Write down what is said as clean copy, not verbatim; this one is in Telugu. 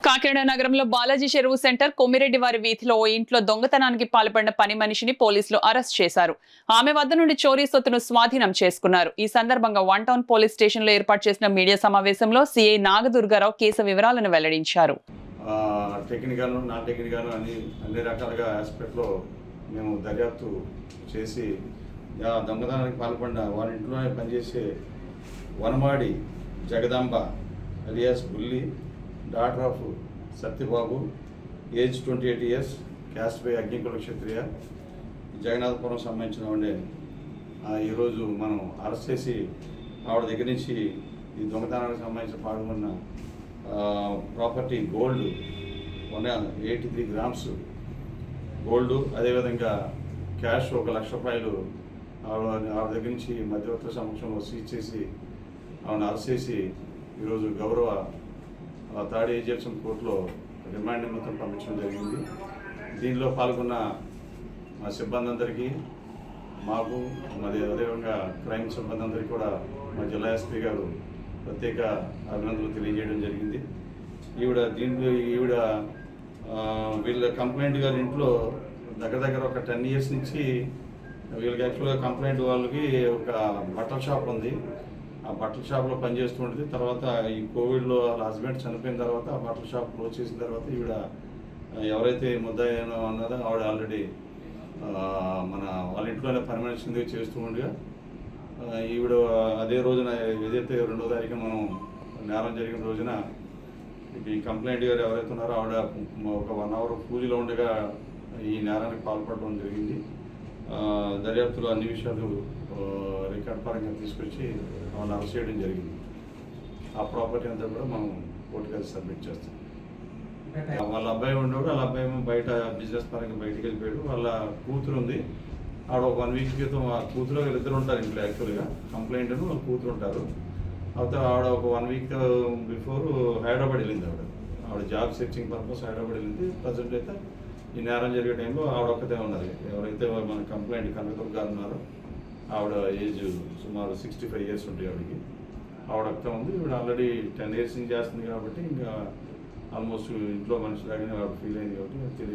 కాకినాడ నగరంలో బాలాజీ చెరువు సెంటర్ కొమ్మిరెడ్డి వారి వీధిలో ఓ ఇంట్లో దొంగతనానికి పాల్పడిన పని మనిషిని పోలీసులు అరెస్ట్ చేశారు. ఆమె వద్ద నుండి చోరీ సొత్తును స్వాధీనం చేసుకున్నారు. ఈ సందర్భంగా వన్ టౌన్ పోలీస్ స్టేషన్ లో ఏర్పాటు చేసిన మీడియా సమావేశంలో సిఐ నాగదుర్గారావు కేసు వివరాలను వెల్లడించారు. టెక్నికల్ నాన్ టెక్నికల్ అన్ని రకాలుగా ఆస్పెక్ట్లో మేము దర్యాప్తు చేసి దొంగతనానికి పాల్పడిన వాళ్ళ ఇంట్లోనే పనిచేసే Vanamadi Jagadamba alias Bulli, daughter of Satyababu, age 28 years, caste by Agnikula Kshatriya, Jagannathapuram సంబంధించిన వాడే ఈరోజు మనం అరెస్ట్ చేసి ఆవిడ దగ్గర నుంచి ఈ దొంగతనానికి సంబంధించిన పాల్గొన్న ప్రాపర్టీ గోల్డ్ 183 grams గోల్డ్, అదేవిధంగా క్యాష్ 1 లక్ష రూపాయలు ఆవిడ దగ్గర నుంచి మధ్యవర్తుల సమక్షంలో సీజ్ చేసి ఆవిడని అరెస్ట్ చేసి ఈరోజు గౌరవ థర్డ్ ఏజిఎఫ్ఎం కోర్టులో రిమాండ్ నిమిత్తం పంపించడం జరిగింది. దీనిలో పాల్గొన్న మా సిబ్బంది అందరికీ, మాకు మరి అదేవిధంగా క్రైమ్ సిబ్బంది అందరికీ కూడా మా జిల్లా ఎస్పీ గారు ప్రత్యేక అభినందనలు తెలియజేయడం జరిగింది. ఈవిడ వీళ్ళ కంప్లైంట్ గారి ఇంట్లో దగ్గర ఒక 10 years నుంచి వీళ్ళకి యాక్చువల్గా కంప్లైంట్ వాళ్ళకి ఒక బట్టల షాప్ ఉంది. ఆ బట్టల షాప్లో పనిచేస్తూ ఉంటుంది. తర్వాత ఈ కోవిడ్లో వాళ్ళ హస్బెండ్ చనిపోయిన తర్వాత ఆ బట్టల షాప్ క్లోజ్ చేసిన తర్వాత ఈవిడ ఎవరైతే ముద్దాయి అన్నదో ఆవిడ ఆల్రెడీ మన వాళ్ళ ఇంట్లోనే పర్మనెన్స్గా చేస్తూ ఉండగా ఈవిడ అదే రోజున ఏదైతే 2వ తారీఖున మనం నేరం జరిగిన రోజున ఈ కంప్లైంట్ గారు ఎవరైతే ఉన్నారో ఆవిడ ఒక 1 hour పూజలో ఉండగా ఈ నేరానికి పాల్పడడం జరిగింది. దర్యాప్తులో అన్ని విషయాలు రికార్డ్ పరంగా తీసుకొచ్చి వాళ్ళని అరెస్ట్ చేయడం జరిగింది. ఆ ప్రాపర్టీ అంతా కూడా మనం కోర్టుకి సబ్మిట్ చేస్తాం. వాళ్ళ అబ్బాయి ఉండేవాడు, వాళ్ళ అబ్బాయి బయట బిజినెస్ పరంగా బయటికి వెళ్ళిపోయాడు. వాళ్ళ కూతురు ఉంది, ఆవిడ ఒక 1 week క్రితం ఆ కూతురు వీళ్ళిద్దరు ఉంటారు ఇంట్లో. యాక్చువల్గా కంప్లైంట్ వాళ్ళ కూతురు ఉంటారు. అయితే ఆవిడ ఒక 1 week బిఫోర్ హైదరాబాద్ వెళ్ళింది. ఆవిడ జాబ్ సెర్చింగ్ పర్పస్ హైదరాబాద్ వెళ్ళింది. ప్రజెంట్ అయితే ఈ నేరం జరిగే టైంలో ఆవిడ ఒక్కతే ఉన్నది. ఎవరైతే మన కంప్లైంట్ కనకదుర్గ గారు ఉన్నారో ఆవిడ ఏజ్ సుమారు 65 years ఉంటుంది ఆవిడకి. ఆవిడ ఒక్కతే ఉంది. ఈవిడ ఆల్రెడీ 10 years నుంచి చేస్తుంది కాబట్టి ఇంకా ఆల్మోస్ట్ ఇంట్లో మనిషిలాగానే ఆవిడ ఫీల్ అయింది కాబట్టి తెలియదు.